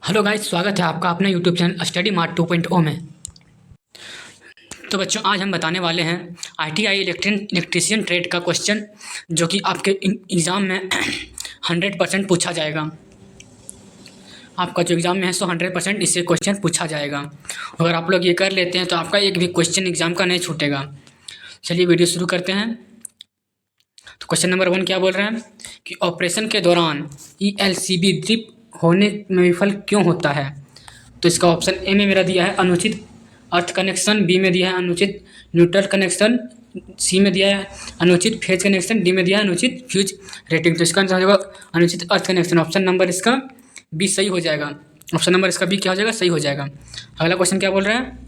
Hello guys, स्वागत है आपका अपने यूट्यूब चैनल स्टडी मार्ट 2.0 में। तो बच्चों, आज हम बताने वाले हैं आईटीआई इलेक्ट्रीशियन ट्रेड का क्वेश्चन, जो कि आपके एग्ज़ाम में 100% पूछा जाएगा। आपका जो एग्ज़ाम में है 100% इससे क्वेश्चन पूछा जाएगा। अगर आप लोग ये कर लेते हैं तो आपका एक भी क्वेश्चन एग्ज़ाम का नहीं छूटेगा। चलिए वीडियो शुरू करते हैं। तो क्वेश्चन नंबर 1 क्या बोल रहे हैं कि ऑपरेशन के दौरान ईएलसीबी ट्रिप होने में विफल क्यों होता है। तो इसका ऑप्शन ए में मेरा दिया है अनुचित अर्थ कनेक्शन, बी में दिया है अनुचित न्यूट्रल कनेक्शन, सी में दिया है अनुचित फेज कनेक्शन, डी में दिया है अनुचित फ्यूज रेटिंग। तो इसका आंसर हो जाएगा अनुचित अर्थ कनेक्शन। ऑप्शन नंबर इसका बी सही हो जाएगा। ऑप्शन नंबर इसका बी क्या हो जाएगा, सही हो जाएगा। अगला क्वेश्चन क्या बोल रहा है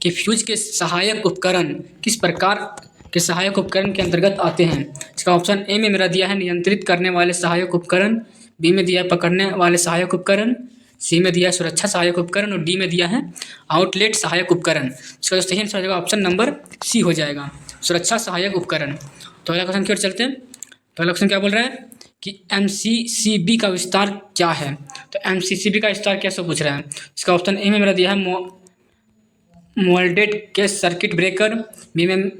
कि फ्यूज के सहायक उपकरण किस प्रकार के सहायक उपकरण के अंतर्गत आते हैं। इसका ऑप्शन ए में मेरा दिया है नियंत्रित करने वाले सहायक उपकरण, बी में दिया है पकड़ने वाले सहायक उपकरण, सी में दिया है सुरक्षा सहायक उपकरण और डी में दिया है आउटलेट सहायक उपकरण। इसका जो सही आंसर हो जाएगा ऑप्शन नंबर सी हो जाएगा, सुरक्षा सहायक उपकरण। तो अगला क्वेश्चन की ओर चलते हैं। तो अगला क्वेश्चन क्या बोल रहा है कि एमसीसीबी का विस्तार क्या है। तो एमसीसीबी का विस्तार कैसे पूछ रहा है। इसका ऑप्शन ए में मेरा दिया है moulded case circuit breaker, B में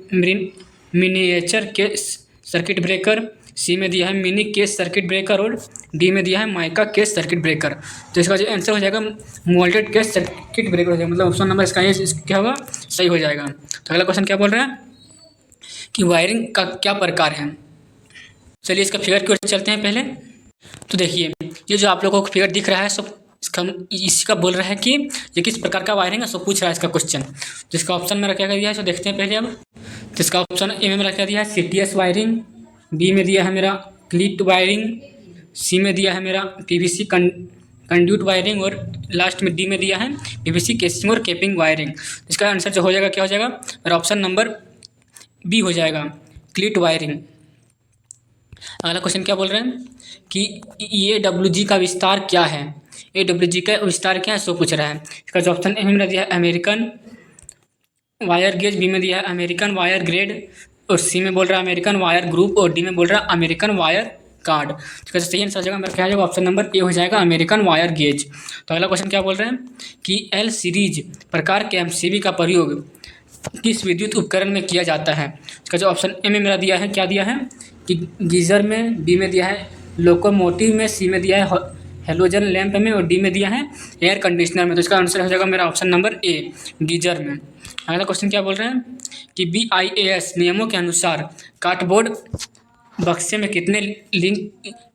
miniature case circuit breaker, C में दिया है मिनी केस सर्किट ब्रेकर और डी में दिया है माइका केस सर्किट ब्रेकर। तो इसका जो आंसर हो जाएगा मोल्डेड केस सर्किट ब्रेकर हो जाएगा, मतलब ऑप्शन नंबर इसका क्या होगा, सही हो जाएगा। तो अगला क्वेश्चन क्या बोल रहा है कि वायरिंग का क्या प्रकार है। चलिए इसका फिगर की ओर चलते हैं पहले। तो देखिए, ये जो आप लोगों को फिगर दिख रहा है सब इसका बोल रहा है कि ये किस प्रकार का वायरिंग है, सो पूछ रहा है इसका क्वेश्चन। तो इसका ऑप्शन मेरा क्या दिया है, सो देखते हैं पहले अब। तो इसका ऑप्शन ए में मेरा क्या दिया है सीटीएस वायरिंग, बी में दिया है मेरा क्लीट वायरिंग, सी में दिया है मेरा पीवीसी कंड्यूट वायरिंग और लास्ट में डी में दिया है पीवीसी केसिंग और केपिंग वायरिंग। इसका आंसर जो हो जाएगा क्या हो जाएगा, मेरा ऑप्शन नंबर बी हो जाएगा, क्लीट वायरिंग। अगला क्वेश्चन क्या बोल रहे हैं कि AWG का विस्तार क्या है। AWG का विस्तार क्या है सो पूछ रहा है। इसका जो ऑप्शन ए में दिया है अमेरिकन वायर गेज, बी में दिया है अमेरिकन वायर ग्रेड और सी में बोल रहा है अमेरिकन वायर ग्रुप और डी में बोल रहा है अमेरिकन वायर कार्ड। इसका सही आंसर जगह मेरा क्या हो जाएगा, ऑप्शन नंबर ए हो जाएगा, अमेरिकन वायर गेज। तो अगला क्वेश्चन क्या बोल रहे हैं कि एल सीरीज प्रकार के एमसीबी का प्रयोग किस विद्युत उपकरण में किया जाता है। इसका जो ऑप्शन ए में मेरा दिया है क्या दिया है कि गीज़र में, बी में दिया है लोकोमोटिव में, सी में दिया है हेलोजन लैंप में और डी में दिया है एयर कंडीशनर में। तो इसका आंसर हो जाएगा मेरा ऑप्शन नंबर ए, गीजर में। अगला क्वेश्चन क्या बोल रहे हैं कि BIAS नियमों के अनुसार कार्डबोर्ड बक्से में कितने लिंक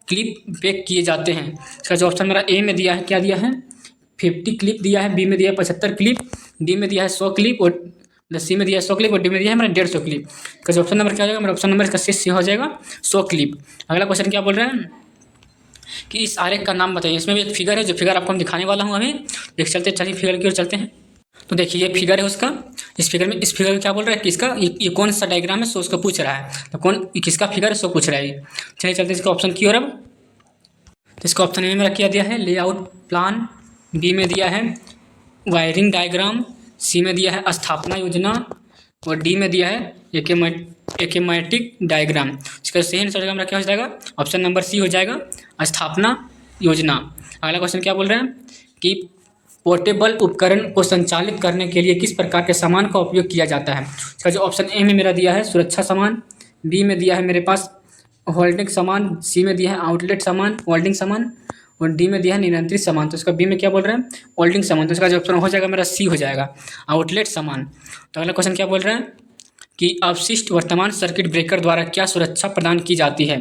क्लिप पैक किए जाते हैं। इसका जो ऑप्शन मेरा ए में दिया है क्या दिया है 50 क्लिप दिया है, बी में दिया है 75 क्लिप, डी में दिया है 100 क्लिप और सी में दिया है 100 क्लिप और डी में दिया है मेरा 150 क्लिप। इसका जो ऑप्शन नंबर क्या हो जाएगा, मेरा ऑप्शन नंबर इसका सी हो जाएगा 100 क्लिप। अगला क्वेश्चन क्या बोल रहे हैं कि इस आरेख का नाम बताइए। इसमें भी एक फिगर है, जो फिगर आपको हम दिखाने वाला हूँ अभी। देख चलते, चलिए फिगर की ओर चलते हैं। तो देखिए ये फिगर है उसका। इस फिगर में क्या बोल रहा है कि इसका ये कौन सा डायग्राम है, सो उसको पूछ रहा है। तो कौन किसका फिगर है सो पूछ रहा है। चलिए चलते इसका ऑप्शन की ओर अब। तो इसका ऑप्शन में मेरा क्या दिया है लेआउट प्लान, बी में दिया है वायरिंग डायग्राम, सी में दिया है स्थापना योजना और डी में दिया है एकेमैटिक डायग्राम। इसका सही आंसर मेरा क्या हो जाएगा, ऑप्शन नंबर सी हो जाएगा, स्थापना योजना। अगला क्वेश्चन क्या बोल रहे हैं कि पोर्टेबल उपकरण को संचालित करने के लिए किस प्रकार के सामान का उपयोग किया जाता है। इसका जो ऑप्शन ए में मेरा दिया है सुरक्षा सामान, बी में दिया है मेरे पास होल्डिंग सामान, सी में दिया है आउटलेट सामान होल्डिंग सामान और डी में दिया है नियंत्रित सामान। तो इसका बी में क्या बोल रहे हैं होल्डिंग सामान। तो इसका जो ऑप्शन हो जाएगा मेरा सी हो जाएगा, आउटलेट सामान। तो अगला क्वेश्चन क्या बोल रहे हैं कि अवशिष्ट वर्तमान सर्किट ब्रेकर द्वारा क्या सुरक्षा प्रदान की जाती है।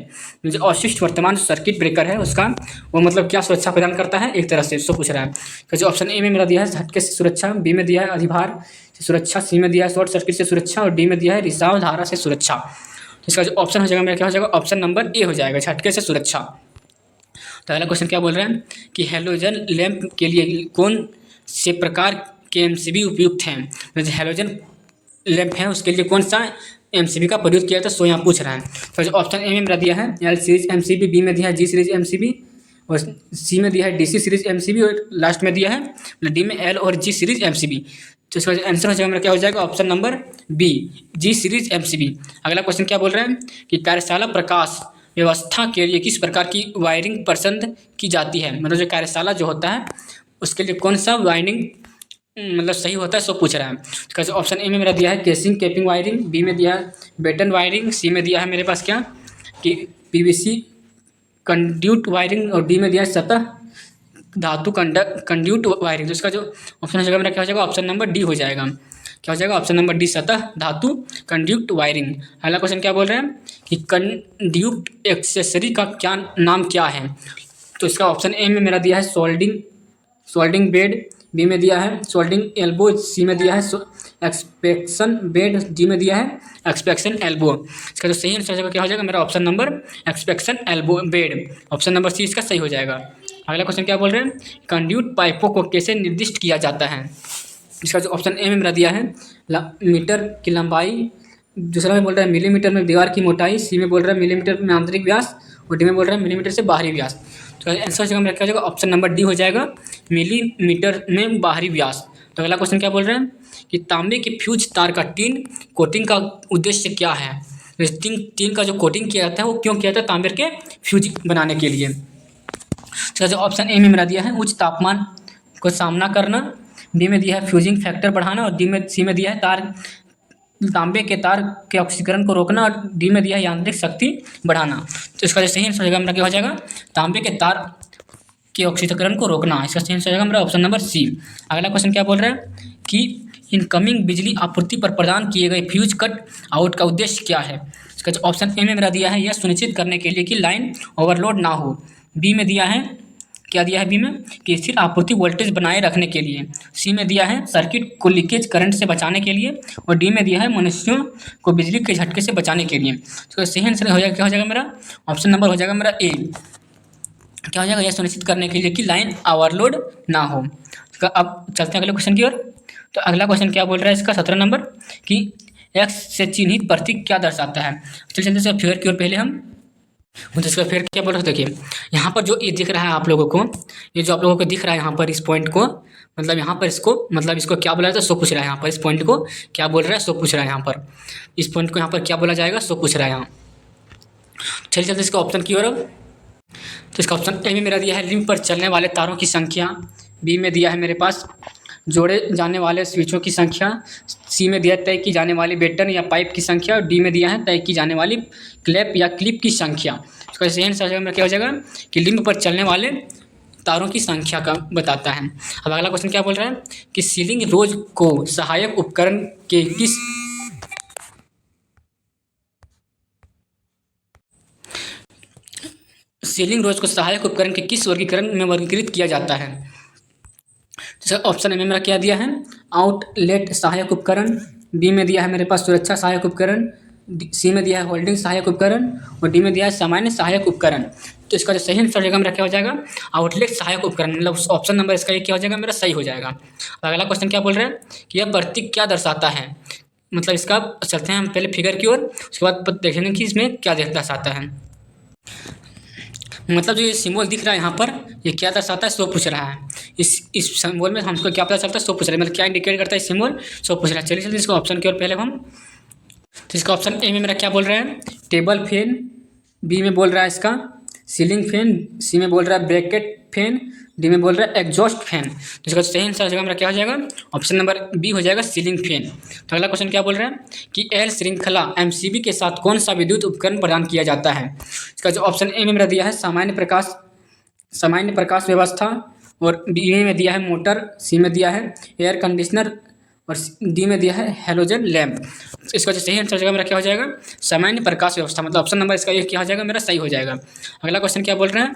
जो अवशिष्ट वर्तमान सर्किट ब्रेकर है उसका वो मतलब क्या सुरक्षा प्रदान करता है एक तरह से, इसको पूछ रहा है। तो जो ऑप्शन ए में मेरा दिया है झटके से सुरक्षा, बी में दिया है अधिभार से सुरक्षा, सी में दिया है शॉर्ट सर्किट से सुरक्षा और डी में दिया है रिसाव धारा से सुरक्षा। तो इसका जो ऑप्शन हो जाएगा मेरा क्या हो जाएगा, ऑप्शन नंबर ए हो जाएगा, झटके से सुरक्षा। तो अगला क्वेश्चन क्या बोल रहे हैं कि हेलोजन लैंप के लिए कौन से प्रकार के एमसीबी उपयुक्त हैं। जो हेलोजन लैंप है उसके लिए कौन सा एमसीबी का प्रयोग किया जाता है, सो यहाँ पूछ रहा है। तो जो ऑप्शन ए में मेरा दिया है एल सीरीज एमसीबी, बी में दिया है जी सीरीज एमसीबी और सी में दिया है डीसी सीरीज एमसीबी और लास्ट में दिया है डी में एल और जी सीरीज एमसीबी। तो इसका आंसर हो जाएगा मेरा क्या हो जाएगा, ऑप्शन नंबर बी, जी सीरीज एमसीबी। अगला क्वेश्चन क्या बोल रहे हैं कि कार्यशाला प्रकाश व्यवस्था के लिए किस प्रकार की वायरिंग पसंद की जाती है। मतलब जो कार्यशाला जो होता है उसके लिए कौन सा वाइंडिंग मतलब सही होता है सो पूछ रहा है। तो ऑप्शन ए में मेरा दिया है केसिंग कैपिंग वायरिंग, बी में दिया है बेटन वायरिंग, सी में दिया है मेरे पास क्या कि पीवीसी कंड्यूट वायरिंग और डी में दिया है सतह धातु कंड्यूट वायरिंग। तो इसका जो ऑप्शन हो जाएगा मेरा क्या हो जाएगा ऑप्शन नंबर डी हो जाएगा। क्या हो जाएगा ऑप्शन नंबर डी सतह धातु कंड्यूट वायरिंग। अगला क्वेश्चन क्या बोल रहे हैं कि कंड्यूट एक्सेसरी का क्या नाम क्या है। तो इसका ऑप्शन ए में मेरा दिया है सोल्डिंग बेड, बी में दिया है सोल्डिंग एल्बो, सी में दिया है एक्सपेक्शन बेड, डी में दिया है एक्सपेक्शन एल्बो। इसका जो सही आंसर क्या हो जाएगा मेरा option number expectation elbow bed, option number C इसका सही हो जाएगा। अगला क्वेश्चन क्या बोल रहे हैं कंड्यूट पाइपों को कैसे निर्दिष्ट किया जाता है। इसका जो ऑप्शन ए में मेरा दिया है मीटर की लंबाई, दूसरा में बोल रहा है मिलीमीटर में दीवार की मोटाई, सी में बोल रहा है मिलीमीटर में आंतरिक व्यास और डी में बोल रहा है मिलीमीटर से बाहरी व्यास। तो आंसर जो मेरा क्या हो जाएगा ऑप्शन नंबर डी हो जाएगा मिलीमीटर में बाहरी व्यास। तो अगला क्वेश्चन क्या बोल रहे हैं कि तांबे के फ्यूज तार का टीन कोटिंग का उद्देश्य क्या है। टीन का जो कोटिंग किया जाता है वो क्यों किया जाता है तांबे के फ्यूज बनाने के लिए। तो जो ऑप्शन ए में मेरा दिया है उच्च तापमान को सामना करना, बी में दिया है फ्यूजिंग फैक्टर बढ़ाना और सी में दिया है तांबे के तार के ऑक्सीकरण को रोकना और डी में दिया है यांत्रिक शक्ति बढ़ाना। तो इसका जो सही आंसर होगा मेरा क्या हो जाएगा तांबे के तार के ऑक्सीकरण को रोकना। इसका सही आंसर होगा मेरा ऑप्शन नंबर सी। अगला क्वेश्चन क्या बोल रहा है कि इनकमिंग बिजली आपूर्ति पर प्रदान किए गए फ्यूज कट आउट का उद्देश्य क्या है। इसका जो ऑप्शन ए में मेरा दिया है यह सुनिश्चित करने के लिए कि लाइन ओवरलोड ना हो, बी में दिया है क्या दिया है बी में कि स्थिर आपूर्ति वोल्टेज बनाए रखने के लिए, सी में दिया है सर्किट को लीकेज करंट से बचाने के लिए और डी में दिया है मनुष्यों को बिजली के झटके से बचाने के लिए। तो सही आंसर हो जाएगा क्या हो जाएगा मेरा ऑप्शन नंबर हो जाएगा मेरा ए। क्या हो जाएगा यह सुनिश्चित करने के लिए कि लाइन ओवरलोड ना हो। अब चलते हैं अगले क्वेश्चन की ओर। तो अगला क्वेश्चन क्या बोल रहा है इसका 17 नंबर कि एक्स से चिन्हित प्रतीक क्या दर्शाता है। चलिए चलते हैं फिगर की ओर। पहले हम इसका फिर क्या बोल रहे देखिए यहाँ पर जो ये दिख रहा है आप लोगों को, ये जो आप लोगों को दिख रहा है यहाँ पर इस पॉइंट को मतलब यहाँ पर इसको मतलब इसको क्या बोला जाता है सो पूछ रहा है। यहाँ पर इस पॉइंट को क्या बोल रहा है सो पूछ रहा है। यहाँ पर इस पॉइंट को यहाँ पर क्या बोला जाएगा सो पूछ रहा है यहाँ। चलिए चलते इसका ऑप्शन की ओर। अब तो इसका ऑप्शन ए में मेरा दिया है रिंग पर चलने वाले तारों की संख्या, बी में दिया है मेरे पास जोड़े जाने वाले स्विचों की संख्या, सी में दिया है तय की जाने वाली बेटन या पाइप की संख्या और डी में दिया है तय की जाने वाली क्लैप या क्लिप की संख्या। इसका सही आंसर में क्या हो जाएगा कि लिंब पर चलने वाले तारों की संख्या का बताता है। अब अगला क्वेश्चन क्या बोल रहा है कि सीलिंग रोज को सहायक उपकरण के किस वर्गीकरण में वर्गीकृत किया जाता है। जैसे ऑप्शन ए में मेरा क्या दिया है आउटलेट सहायक उपकरण, बी में दिया है मेरे पास सुरक्षा सहायक उपकरण, सी में दिया है होल्डिंग सहायक उपकरण और डी में दिया है सामान्य सहायक उपकरण। तो इसका जो सही आंसर मेरा क्या हो जाएगा आउटलेट सहायक उपकरण, मतलब ऑप्शन नंबर इसका ये क्या हो जाएगा मेरा सही हो जाएगा। अगला क्वेश्चन क्या बोल रहा है कि यह प्रतीक क्या दर्शाता है, मतलब इसका चलते हैं हम पहले फिगर की ओर, उसके बाद देखेंगे कि इसमें क्या दर्शाता है। मतलब जो ये सिंबल दिख रहा है यहाँ पर ये क्या दर्शाता है सो पूछ रहा है। इस सिंबल में हमको क्या पता चलता है सो पूछ रहा है, मतलब क्या इंडिकेट करता है इस सिंबल सो पूछ रहा है। चलिए इसको ऑप्शन की ओर पहले हम। तो इसका ऑप्शन ए में मेरा क्या बोल रहा है टेबल फैन, बी में बोल रहा है इसका सीलिंग फैन, सी में बोल रहा है ब्रैकेट फैन, डी में बोल रहा है एग्जॉस्ट फैन। तो इसका सही आंसर जगह मेरा क्या हो जाएगा ऑप्शन नंबर बी हो जाएगा सीलिंग फैन। तो अगला क्वेश्चन क्या बोल रहा है कि एल श्रृंखला एमसीबी के साथ कौन सा विद्युत उपकरण प्रदान किया जाता है। इसका जो ऑप्शन ए में मेरा दिया है सामान्य प्रकाश व्यवस्था और बी में दिया है मोटर, सी में दिया है एयर कंडीशनर और डी में दिया है हेलोजन लैम्प। इसका जो सही आंसर जगह मेरा क्या हो जाएगा सामान्य प्रकाश व्यवस्था, मतलब ऑप्शन नंबर इसका ये क्या हो जाएगा मेरा सही हो जाएगा। अगला क्वेश्चन क्या बोल रहे हैं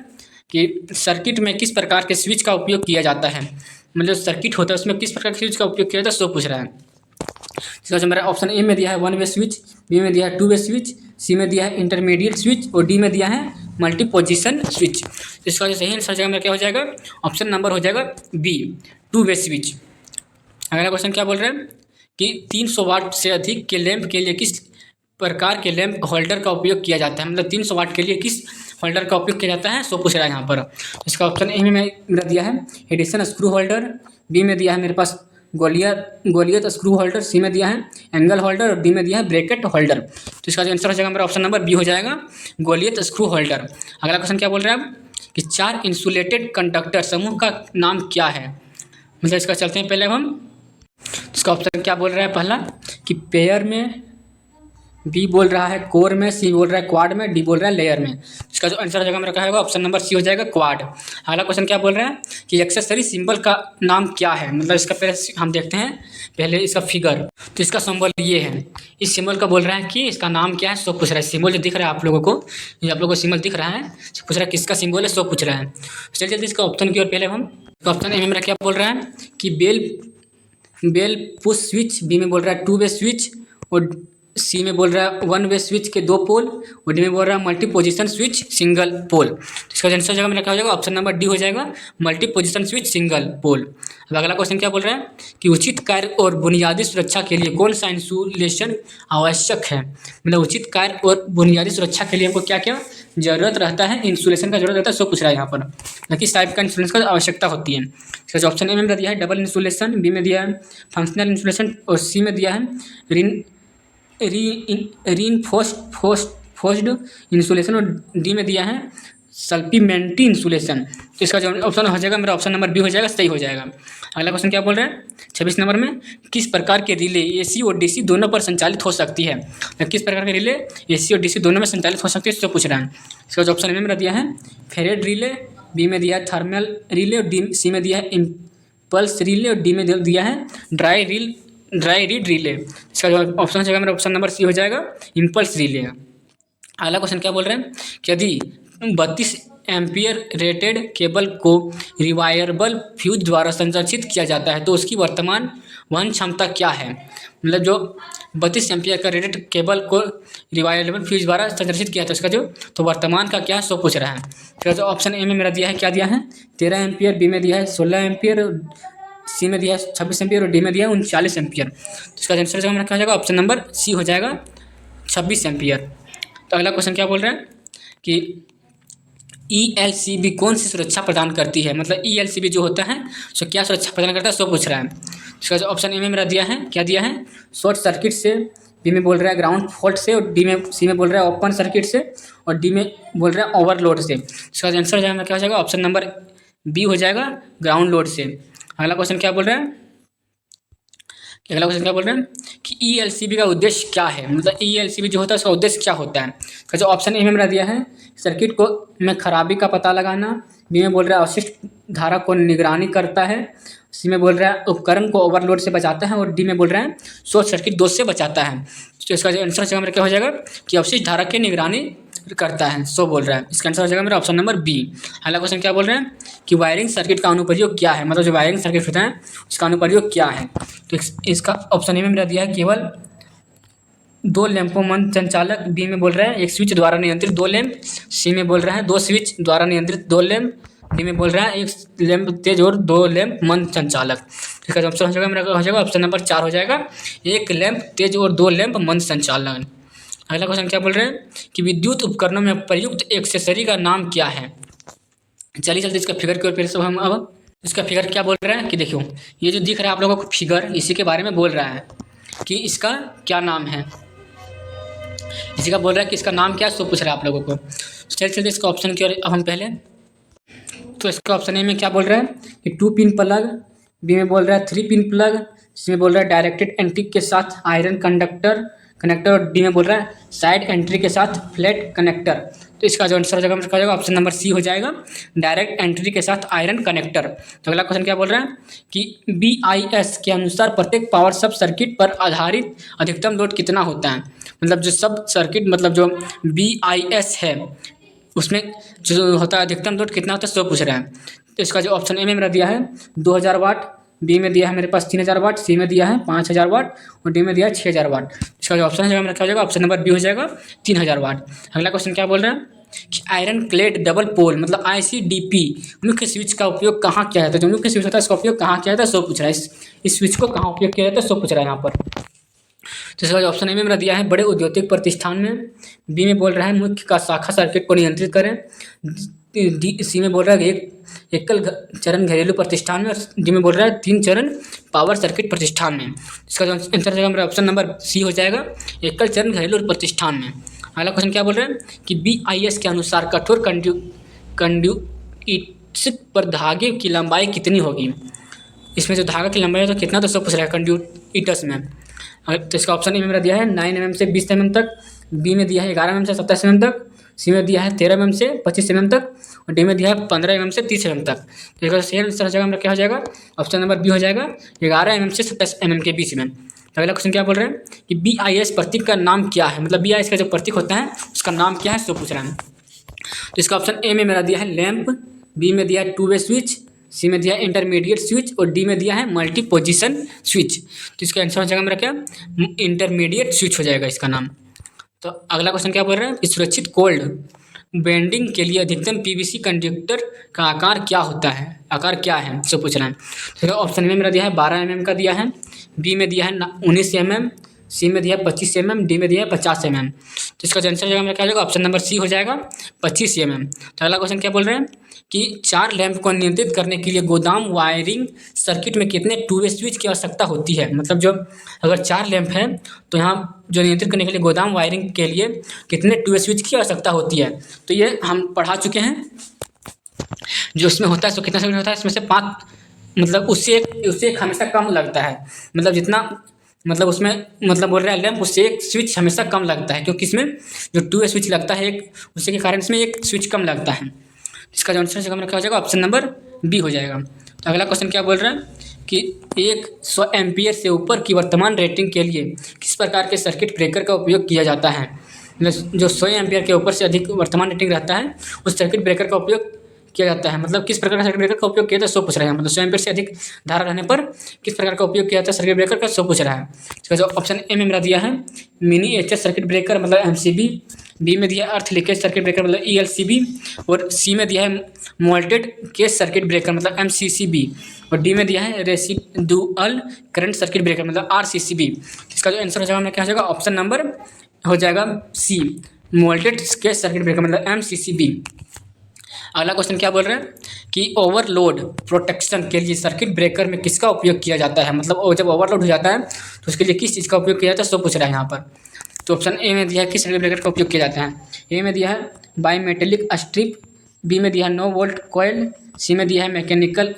कि सर्किट में किस प्रकार के स्विच का उपयोग किया जाता है, मतलब सर्किट होता है उसमें किस प्रकार के स्विच का उपयोग किया जाता है सो पूछ रहा है। इसका जो मेरा ऑप्शन ए में दिया है 1 वे स्विच, बी में दिया है 2 वे स्विच, सी में दिया है इंटरमीडिएट स्विच और डी में दिया है मल्टी पोजिशन स्विच। इसका जो सही आंसर जगह मेरा क्या हो जाएगा ऑप्शन नंबर हो जाएगा बी 2 वे स्विच। अगला क्वेश्चन क्या बोल रहे हैं कि 300 वाट से अधिक के लैंप के लिए किस प्रकार के लैंप होल्डर का उपयोग किया जाता है, मतलब 300 वाट के लिए किस होल्डर का उपयोग किया जाता है सो पूछ रहा है यहाँ पर। इसका ऑप्शन ए में मेरा दिया है एडिशन स्क्रू होल्डर, बी में दिया है मेरे पास गोलियत स्क्रू होल्डर, सी में दिया है एंगल होल्डर और डी में दिया है ब्रैकेट होल्डर। तो इसका जो आंसर हो जाएगा मेरा ऑप्शन नंबर बी हो जाएगा गोलियत स्क्रू होल्डर। अगला क्वेश्चन क्या बोल रहे हैं कि 4 इंसुलेटेड कंडक्टर समूह का नाम क्या है। मतलब इसका चलते हैं पहले हम। इसका ऑप्शन क्या बोल रहा है पहला कि पेयर में, बी बोल रहा है कोर में, सी बोल रहा है क्वाड में, डी बोल रहा है लेयर में। इसका जो आंसर हो जाएगा मेरा क्या होगा, ऑप्शन नंबर सी हो जाएगा क्वाड। अगला क्वेश्चन क्या बोल रहा है कि एक्सेसरी सिंबल का नाम क्या है। मतलब इसका पहले हम देखते हैं पहले इसका फिगर। तो इसका सिंबल ये है, इस सिंबल का बोल रहा है कि इसका नाम क्या है, सो पूछ रहा है। सिंबल जो दिख रहा है आप लोगों को, ये आप लोगों को सिंबल दिख रहा है, पूछ रहा है किसका सिंबल है, सो पूछ रहा है। चलिए जल्दी इसका ऑप्शन की ओर पहले हम। ऑप्शन ए में मेरा क्या बोल रहा है कि बेल पुश स्विच, बी में बोल रहा है 2 वे स्विच, और सी में बोल रहा है 1 वे स्विच के 2 पोल, और डी में बोल रहा है multi position switch single pole. तो इसका आंसर जगह में क्या हो जाएगा, ऑप्शन नंबर डी हो जाएगा, multi position switch single pole. अब अगला क्वेश्चन क्या बोल रहा है कि उचित कार्य और बुनियादी सुरक्षा के लिए कौन सा इंसुलेशन आवश्यक है। मतलब उचित कार्य और बुनियादी सुरक्षा के लिए हमको क्या क्या जरूरत रहता है, इंसुलेशन का जरूरत रहता है, सो पूछ रहा है यहाँ पर। किस टाइप का इंसुलेशन का आवश्यकता होती है। इसका जो ऑप्शन ए में दिया है डबल इंसुलेशन, बी में दिया है फंक्शनल इंसुलेशन, और सी में दिया है रीइंफोर्स्ड इंसुलेशन, और डी में दिया है सप्लीमेंट्री इंसुलेशन। तो इसका जो ऑप्शन हो जाएगा मेरा ऑप्शन नंबर बी हो जाएगा, सही हो जाएगा। अगला क्वेश्चन क्या बोल रहा है 26 नंबर में, किस प्रकार के रिले एसी और डीसी दोनों पर संचालित हो सकती है। तो किस प्रकार के रिले एसी और डीसी दोनों में संचालित हो सकती है, इससे पूछ रहा है। इसका जो ऑप्शन ए में मेरा दिया है फेरेड रिले, बी में दिया है थर्मल रिले, और डी सी में दिया है इम्पल्स रिले, और डी में दिया है ड्राई रीड रिले। इसका जो ऑप्शन हो जाएगा मेरा ऑप्शन नंबर सी हो जाएगा, इम्पल्स रिले। अगला क्वेश्चन क्या बोल रहे हैं कि यदि 32 एम्पियर रेटेड केबल को रिवायरेबल फ्यूज द्वारा संरक्षित किया जाता है तो उसकी वर्तमान वहन क्षमता क्या है। मतलब जो 32 एम्पियर का रेटेड केबल को रिवायरेबल फ्यूज द्वारा संरक्षित किया था उसका जो तो वर्तमान का क्या सो पूछ रहा है। फिर जो ऑप्शन ए में मेरा दिया है क्या दिया है 13 एम्पियर, बी में दिया है 16 एम्पियर, सी में दिया है 26 एम्पियर, और डी में दिया है 39 एम्पियर। तो इसका आंसर जो मेरा क्या हो जाएगा, ऑप्शन नंबर सी हो जाएगा 26 एम्पियर। तो अगला क्वेश्चन क्या बोल रहा है कि ELCB कौन सी सुरक्षा प्रदान करती है। मतलब ELCB जो होता है सो क्या सुरक्षा प्रदान करता है, सो पूछ रहा है। इसका जो ऑप्शन ए में मेरा दिया है क्या दिया है शॉर्ट सर्किट से, बी में बोल रहा है ग्राउंड फॉल्ट से, और सी में बोल रहा है ओपन सर्किट से, और डी में बोल रहा है ओवरलोड से। इसका आंसर जो है क्या हो जाएगा, ऑप्शन नंबर बी हो जाएगा, ग्राउंड लोड से। अगला क्वेश्चन क्या बोल रहा है कि ELCB का उद्देश्य क्या है। मतलब ELCB जो होता है उसका उद्देश्य क्या होता है। तो जो ऑप्शन ए में मेरा दिया है सर्किट को में खराबी का पता लगाना, बी में बोल रहा है अवशिष्ट धारा को निगरानी करता है, सी में बोल रहा है उपकरण को ओवरलोड से बचाता है, और डी में बोल रहा है शॉर्ट सर्किट दोष से बचाता है। तो इसका जो आंसर मेरा क्या हो जाएगा कि अवशिष्ट धारा की निगरानी करता है, सो बोल रहा है। इसका आंसर हो जाएगा मेरा ऑप्शन नंबर बी। अगला क्वेश्चन क्या बोल रहे हैं कि वायरिंग सर्किट का अनुप्रयोग क्या है। मतलब जो वायरिंग सर्किट होता है उसका अनुप्रयोग क्या है। तो इसका ऑप्शन ए में मेरा दिया है केवल 2 लैंपों मंद संचालक, बी में बोल रहा है एक स्विच द्वारा नियंत्रित 2 लैंप, सी में बोल रहा है 2 स्विच द्वारा नियंत्रित 2 लैंप, डी में बोल रहा है 1 लैंप तेज और 2 लैंप मंद संचालक। इसका जो ऑप्शन हो जाएगा मेरा हो जाएगा ऑप्शन नंबर 4 हो जाएगा, 1 लैंप तेज और 2 लैंप मंद संचालक। अगला क्वेश्चन क्या बोल रहे हैं कि विद्युत उपकरणों में प्रयुक्त एक्सेसरी का नाम क्या है। चलिए जल्दी इसका फिगर की ओर फिर से हम अब इसका फिगर क्या बोल रहा है कि देखियो ये जो दिख रहा है आप लोगों को फिगर, इसी के बारे में बोल रहा है कि इसका क्या नाम है। इसी का बोल रहा है कि इसका नाम क्या है, सो पूछ रहा है आप लोगों को। चलिए इसका ऑप्शन की ओर अब हम पहले। तो इसका ऑप्शन ए में क्या बोल रहा है कि 2 पिन प्लग, बी में बोल रहा है 3 पिन प्लग, सी में बोल रहा है डायरेक्टेड एंट्री के साथ आयरन कनेक्टर, और डी में बोल रहा है साइड एंट्री के साथ फ्लैट कनेक्टर। तो इसका जो आंसर हो जाएगा ऑप्शन नंबर सी हो जाएगा, डायरेक्ट एंट्री के साथ आयरन कनेक्टर। तो अगला क्वेश्चन क्या बोल रहा है कि BIS के अनुसार प्रत्येक पावर सब सर्किट पर आधारित अधिकतम लोड कितना होता है। मतलब जो सब सर्किट मतलब जो BIS है उसमें जो होता है अधिकतम लोड कितना होता है, सो पूछ रहा है। तो इसका जो ऑप्शन ए में मेरा दिया है 2000 वाट, बी में दिया है मेरे पास 3000 वाट, सी में दिया है 5000 वाट, और डी में दिया है 6000 वाट। इसका जो ऑप्शन है मेरा क्या हो जाएगा, ऑप्शन नंबर बी हो जाएगा 3000 वाट। अगला क्वेश्चन क्या बोल रहा है कि आयरन क्लेड डबल पोल मतलब ICDP मुख्य स्विच का उपयोग कहाँ किया जाता है। जो मुख्य स्विच होता है इसका उपयोग कहाँ किया जाता है, सो पूछ रहा है। इस स्विच को कहाँ उपयोग किया जाता है, सो पूछ रहा है यहाँ पर। तो इसका ऑप्शन ए में मेरा दिया है बड़े औद्योगिक प्रतिष्ठान में, बी में बोल रहा है मुख्य का शाखा सर्किट को नियंत्रित करें, डी सी में बोल रहा है एकल चरण घरेलू प्रतिष्ठान में, और डी में बोल रहा है 3 चरण पावर सर्किट प्रतिष्ठान में। इसका जो आंसर जाएगा मेरा ऑप्शन नंबर सी हो जाएगा, एकल चरण घरेलू प्रतिष्ठान में। अगला क्वेश्चन क्या बोल रहे हैं कि BIS के अनुसार कठोर ईट्स पर धागे की लंबाई कितनी होगी। इसमें जो धागा की लंबाई है तो कितना, तो सब पूछ रहा है कंडक्टर्स में। तो इसका ऑप्शन ए में मेरा दिया है 9 mm से 20 mm तक, बी में दिया है 11 mm से 27 mm तक, सी में दिया है 13 mm से 25 mm तक, और डी में दिया है 15 mm से 30 mm तक। तो इसका सही आंसर हो जाएगा मेरा क्या हो जाएगा, ऑप्शन नंबर बी हो जाएगा 11 mm से 27 mm के बीच में। तो अगला क्वेश्चन क्या बोल रहे हैं कि BIS प्रतीक का नाम क्या है, मतलब BIS का जो प्रतीक होता है उसका नाम क्या है, सो पूछ रहा है। तो इसका ऑप्शन ए में मेरा दिया है लैंप, बी में दिया है टू वे स्विच, सी में दिया है इंटरमीडिएट स्विच, और डी में दिया है मल्टी पोजिशन स्विच। तो इसका आंसर हो जाएगा मेरा क्या, इंटरमीडिएट स्विच हो जाएगा इसका नाम। तो अगला क्वेश्चन क्या बोल रहा है कि सुरक्षित कोल्ड बेंडिंग के लिए अधिकतम PVC कंडक्टर का आकार क्या होता है, आकार क्या है, सब पूछ रहा है। तो ऑप्शन में मेरा दिया है 12 mm का दिया है, बी में दिया है 19 mm, सी में दिया है 25 mm, डी में दिया है 50 mm। तो इसका आंसर हो जाएगा मेरा क्या हो जाएगा, ऑप्शन नंबर सी हो जाएगा 25 mm। तो अगला क्वेश्चन क्या बोल रहे हैं कि 4 लैंप को नियंत्रित करने के लिए गोदाम वायरिंग सर्किट में कितने टू वे स्विच की आवश्यकता होती है। मतलब जो अगर 4 लैंप हैं तो यहाँ जो नियंत्रित करने के लिए गोदाम वायरिंग के लिए कितने टू वे स्विच की आवश्यकता होती है। तो ये हम पढ़ा चुके हैं, जो इसमें होता है तो कितना स्विच होता है, इसमें से 5, मतलब उससे एक हमेशा कम लगता है, मतलब जितना मतलब उसमें मतलब बोल रहा है लैंप उससे एक स्विच हमेशा कम लगता है, क्योंकि इसमें जो टू वे स्विच लगता है एक, उसी के कारण इसमें एक स्विच कम लगता है। इसका जो आंसर क्या हो जाएगा, ऑप्शन नंबर बी हो जाएगा। तो अगला क्वेश्चन क्या बोल रहा है कि 100 एम्पियर से ऊपर की वर्तमान रेटिंग के लिए किस प्रकार के सर्किट ब्रेकर का उपयोग किया जाता है। मतलब जो 100 एम्पियर के ऊपर से अधिक वर्तमान रेटिंग रहता है उस सर्किट ब्रेकर का उपयोग किया जाता है। मतलब किस प्रकार का सर्किट ब्रेकर का उपयोग किया जाता है, सो पूछ रहा है। मतलब 100 एम्पियर से अधिक धारा रहने पर किस प्रकार का उपयोग किया जाता है सर्किट ब्रेकर का, सो पूछ रहा है। इसका जो ऑप्शन ए में मेरा दिया है मिनीएचर सर्किट ब्रेकर मतलब MCB, बी में दिया है अर्थ लीकेज सर्किट ब्रेकर मतलब ELCB, और सी में दिया है मोल्टेड केस सर्किट ब्रेकर मतलब MCCB, और डी में दिया है रेसिडुअल करंट सर्किट ब्रेकर मतलब RCCB। इसका जो आंसर हो जाएगा क्या हो जाएगा, ऑप्शन नंबर हो जाएगा सी मोल्टेड केस सर्किट ब्रेकर मतलब MCCB। अगला क्वेश्चन क्या बोल रहे हैं कि ओवरलोड प्रोटेक्शन के लिए सर्किट ब्रेकर में किसका उपयोग किया जाता है। मतलब जब ओवरलोड हो जाता है तो उसके लिए किस चीज़ का उपयोग किया जाता है, सो पूछ रहा है यहाँ पर। तो ऑप्शन ए में दिया है किस सर्किट ब्रेकर का उपयोग किया जाता है। ए में दिया है बाईमेटेलिक स्ट्रिप, बी में दिया है नो वोल्ट कॉइल, सी में दिया है मैकेनिकल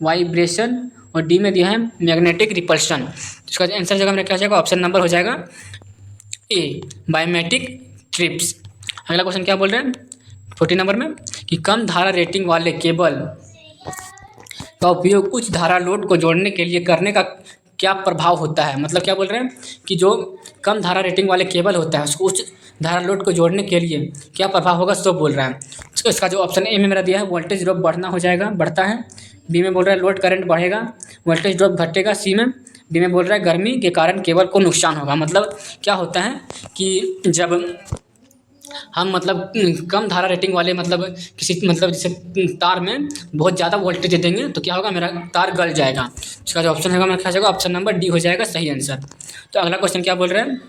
वाइब्रेशन, और डी में दिया है मैग्नेटिक रिपल्शन। इसका आंसर जगह मेरा क्या हो जाएगा, ऑप्शन नंबर हो जाएगा ए बायोमेटिक ट्रिप्स। अगला क्वेश्चन क्या बोल रहे हैं 40 नंबर में कि कम धारा रेटिंग वाले केबल का उपयोग उच्च धारा लोड को जोड़ने के लिए करने का क्या प्रभाव होता है। मतलब क्या बोल रहे हैं कि जो कम धारा रेटिंग वाले केबल होता है उसको उच्च धारा लोड को जोड़ने के लिए क्या प्रभाव होगा, सो बोल रहा है। इसका जो ऑप्शन ए में मेरा दिया है वोल्टेज ड्रॉप बढ़ना हो जाएगा, बढ़ता है, बी में बोल रहा है लोड करंट बढ़ेगा, वोल्टेज ड्रॉप घटेगा, सी में डी में बोल रहा है गर्मी के कारण केबल को नुकसान होगा। मतलब क्या होता है कि जब हम मतलब कम धारा रेटिंग वाले मतलब किसी मतलब जैसे तार में बहुत ज़्यादा वोल्टेज दे देंगे तो क्या होगा, मेरा तार गल जाएगा। इसका जो ऑप्शन होगा मेरा क्या जाएगा, ऑप्शन नंबर डी हो जाएगा सही आंसर। तो अगला क्वेश्चन क्या बोल रहे हैं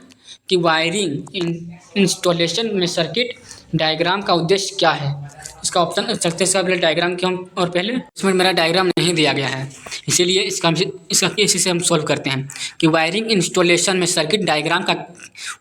कि वायरिंग इंस्टॉलेशन में सर्किट डायग्राम का उद्देश्य क्या है। इसका ऑप्शन सकते हैं, इसका पहले डायग्राम क्यों, और पहले इसमें मेरा डायग्राम नहीं दिया गया है इसीलिए इसका इसी से हम सॉल्व करते हैं कि वायरिंग इंस्टॉलेशन में सर्किट डायग्राम का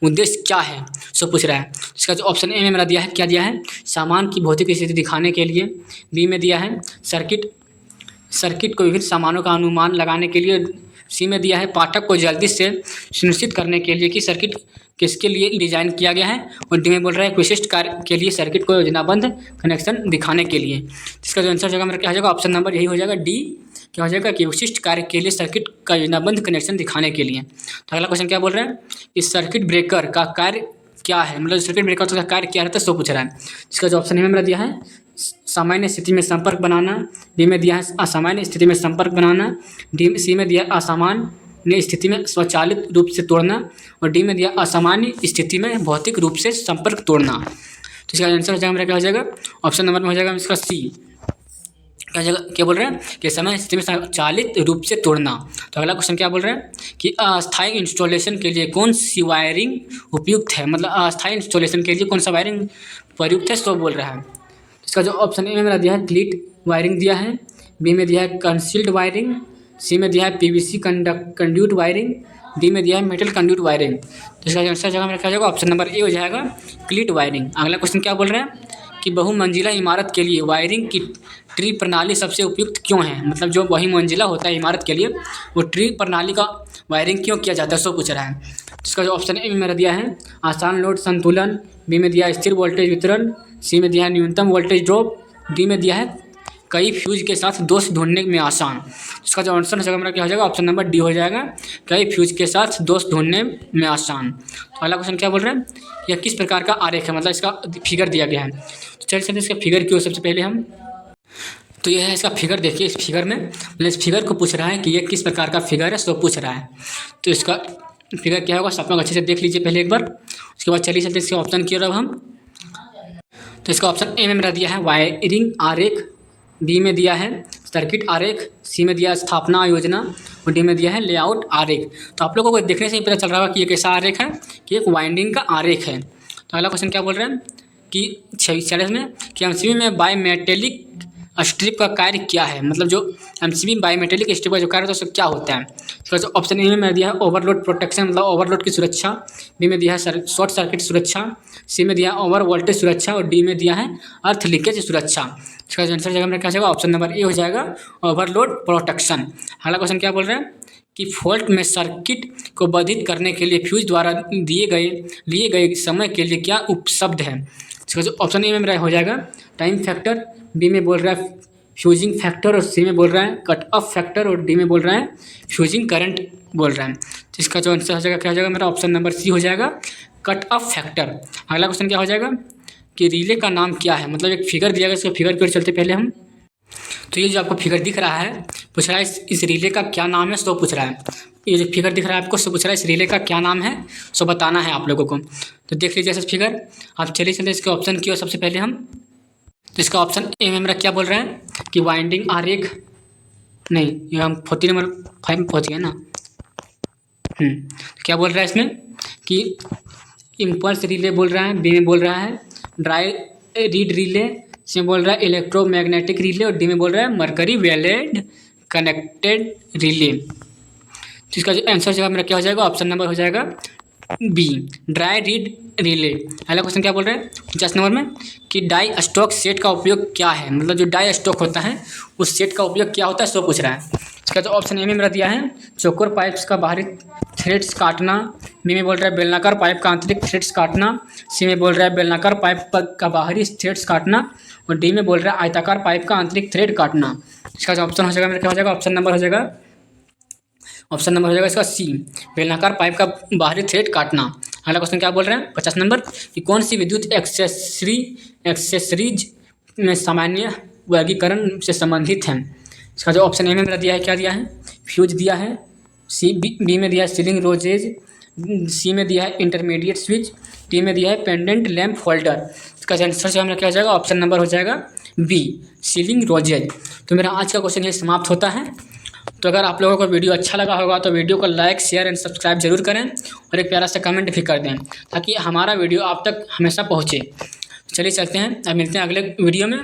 उद्देश्य क्या है, सो पूछ रहा है। इसका जो ऑप्शन ए में मेरा दिया है क्या दिया है, सामान की भौतिक स्थिति दिखाने के लिए, बी में दिया है सर्किट को विभिन्न सामानों का अनुमान लगाने के लिए, सी में दिया है पाठक को जल्दी से सुनिश्चित करने के लिए कि सर्किट किसके लिए डिजाइन किया गया है, और डी में बोल रहा है विशिष्ट कार्य के लिए सर्किट को योजनाबद्ध कनेक्शन दिखाने के लिए। इसका जो आंसर होगा मेरा क्या हो जाएगा, ऑप्शन नंबर यही हो जाएगा डी, क्या हो जाएगा कि विशिष्ट कार्य के लिए सर्किट का योजनाबद्ध कनेक्शन दिखाने के लिए। तो अगला क्वेश्चन क्या बोल रहे हैं कि सर्किट ब्रेकर का कार्य क्या है, मतलब सर्किट ब्रेकर का कार्य क्या रहता है, सो पूछ रहा है। इसका जो ऑप्शन में मेरा दिया है सामान्य स्थिति में संपर्क बनाना, डी में दिया है असामान्य स्थिति में संपर्क बनाना, सी में दिया असामान्य स्थिति में स्वचालित रूप से तोड़ना, और डी में दिया असामान्य स्थिति में भौतिक रूप से संपर्क तोड़ना। तो इसका आंसर हो जाएगा मेरा क्या हो जाएगा, ऑप्शन नंबर में हो जाएगा इसका सी, क्या बोल रहे हैं कि समय स्थिति में स्वचालित रूप से तोड़ना। तो अगला क्वेश्चन क्या बोल रहे हैं कि अस्थायी इंस्टॉलेशन के लिए कौन सी वायरिंग उपयुक्त है, मतलब अस्थायी इंस्टॉलेशन के लिए कौन सा वायरिंग प्रयुक्त है, सो बोल रहा है। इसका जो ऑप्शन ए में मेरा दिया है क्लीट वायरिंग दिया है, बी में दिया है कंसील्ड वायरिंग, सी में दिया है PVC कंड्यूट वायरिंग, डी में दिया है मेटल कंड्यूट वायरिंग। तो इसका आंसर जगह मेरा क्या हो जाएगा, ऑप्शन नंबर ए हो जाएगा क्लीट वायरिंग। अगला क्वेश्चन क्या बोल रहे हैं कि बहुमंजिला इमारत के लिए वायरिंग की ट्री प्रणाली सबसे उपयुक्त क्यों है। मतलब जो बहुमंजिला होता है इमारत के लिए वो ट्री प्रणाली का वायरिंग क्यों किया जाता है, सो पूछ रहा है। इसका जो ऑप्शन ए में मेरा दिया है आसान लोड संतुलन, बी में दिया है स्थिर वोल्टेज वितरण, सी में दिया है न्यूनतम वोल्टेज ड्रॉप, डी में दिया है कई फ्यूज के साथ दोष ढूंढने में आसान। इसका जो आंसर हो जाएगा मेरा क्या हो जाएगा, ऑप्शन नंबर डी हो जाएगा, कई फ्यूज के साथ दोष ढूंढने में आसान। तो अगला क्वेश्चन क्या बोल रहे हैं, यह किस प्रकार का आरेख है, मतलब इसका फिगर दिया गया है। तो चलिए इसका फिगर क्यों सबसे पहले हम, तो यह है इसका फिगर। देखिए इस फिगर में, मतलब इस फिगर को पूछ रहा है कि यह किस प्रकार का फिगर है, सो पूछ रहा है। तो इसका फिगर क्या होगा सब लोग अच्छे से देख लीजिए पहले एक बार, उसके बाद चलिए चलते इसके ऑप्शन की ओर अब हम। तो इसका ऑप्शन ए में मेरा दिया है वायरिंग आरेख, बी में दिया है सर्किट आरेख, सी में दिया है स्थापना योजना और डी में दिया है लेआउट आरेख। तो आप लोगों को देखने से ही पता चल रहा होगा कि ये कैसा आरेख है, कि एक वाइंडिंग का आरेख है। तो अगला क्वेश्चन क्या बोल रहे हैं कि 46 में कि एमसीबी में बायमेटेलिक स्ट्रिप का कार्य क्या है। मतलब जो एमसीबी बायमेटेलिक स्ट्रिप का जो कार्य होता है उसका क्या होता है। तो ऑप्शन ए में दिया है ओवरलोड प्रोटेक्शन, मतलब ओवरलोड की सुरक्षा, बी में दिया है शॉर्ट सर्किट सुरक्षा, सी में दिया है ओवर वोल्टेज सुरक्षा और डी में दिया है अर्थ लीकेज सुरक्षा। इसका आंसर जगह में क्या जाएगा, ऑप्शन नंबर ए हो जाएगा, ओवरलोड प्रोटेक्शन। अगला क्वेश्चन क्या बोल रहे हैं कि फॉल्ट में सर्किट को बाधित करने के लिए फ्यूज द्वारा लिए गए समय के लिए क्या उपशब्द है। इसका जो ऑप्शन ए में मेरा हो जाएगा टाइम फैक्टर, बी में बोल रहा है फ्यूजिंग फैक्टर और सी में बोल रहा है कट ऑफ फैक्टर और डी में बोल रहा है फ्यूजिंग करंट बोल रहा है। तो इसका जो आंसर हो जाएगा क्या हो जाएगा मेरा, ऑप्शन नंबर सी हो जाएगा, कट ऑफ फैक्टर। अगला क्वेश्चन क्या हो जाएगा कि रिले का नाम क्या है। मतलब एक फिगर दिया गया, इसके फिगर पर चलते पहले हम। तो ये जो आपको फिगर दिख रहा है पूछ रहा है इस रिले का क्या नाम है, सो पूछ रहा है। ये जो फिगर दिख रहा है आपको, सो पूछ रहा है इस रिले का क्या नाम है, सो बताना है आप लोगों को। तो देख लीजिए ऐसा फिगर। आप चलिए चलिए इसके ऑप्शन की ओर सबसे पहले हम। तो इसका ऑप्शन ए में मेरा क्या बोल रहा है कि वाइंडिंग आरेख, नहीं ये हम 40 नंबर 5 में पहुँच गए ना। क्या बोल रहा है इसमें कि इम्पल्स रिले बोल रहा है, बी में बोल रहा है ड्राई रीड रिले, सी में बोल रहा है इलेक्ट्रोमैग्नेटिक रिले और डी में बोल रहा है मरकरी वेलेड कनेक्टेड रिले। तो इसका जो आंसर जो मेरा क्या हो जाएगा, ऑप्शन नंबर हो जाएगा बी, ड्राई रीड रिले। अगला क्वेश्चन क्या बोल रहे हैं 50 नंबर में कि डाई स्टॉक सेट का उपयोग क्या है। मतलब जो डाई स्टॉक होता है उस सेट का उपयोग क्या होता है, सो पूछ रहा है। इसका जो ऑप्शन ए में मेरा दिया है चौकोर पाइप्स का बाहरी थ्रेड्स काटना, बी में बोल रहा है बेलनाकार पाइप का आंतरिक थ्रेड्स काटना, सी में बोल रहा है बेलनाकार पाइप का बाहरी थ्रेड्स काटना और डी में बोल रहा है आयताकार पाइप का आंतरिक थ्रेड काटना। इसका जो ऑप्शन हो जाएगा मेरा क्या हो जाएगा, ऑप्शन नंबर हो जाएगा, ऑप्शन नंबर हो जाएगा इसका सी, बेलनाकार पाइप का बाहरी थ्रेड काटना। अगला क्वेश्चन क्या बोल रहे हैं 50 नंबर कि कौन सी विद्युत एक्सेसरीज में सामान्य वर्गीकरण से संबंधित है। इसका जो ऑप्शन ए में मेरा दिया है क्या दिया है, फ्यूज दिया है, बी में दिया है सीलिंग रोजेज, सी में दिया है इंटरमीडिएट स्विच, डी में दिया है पेंडेंट लैंप होल्डर। इसका आंसर जो हमारा क्या हो जाएगा, ऑप्शन नंबर हो जाएगा बी, सीलिंग रोजेज। तो मेरा आज का क्वेश्चन ये समाप्त होता है। तो अगर आप लोगों को वीडियो अच्छा लगा होगा तो वीडियो को लाइक शेयर एंड सब्सक्राइब जरूर करें और एक प्यारा सा कमेंट भी कर दें ताकि हमारा वीडियो आप तक हमेशा पहुँचे। चलिए चलते हैं, अब मिलते हैं अगले वीडियो में।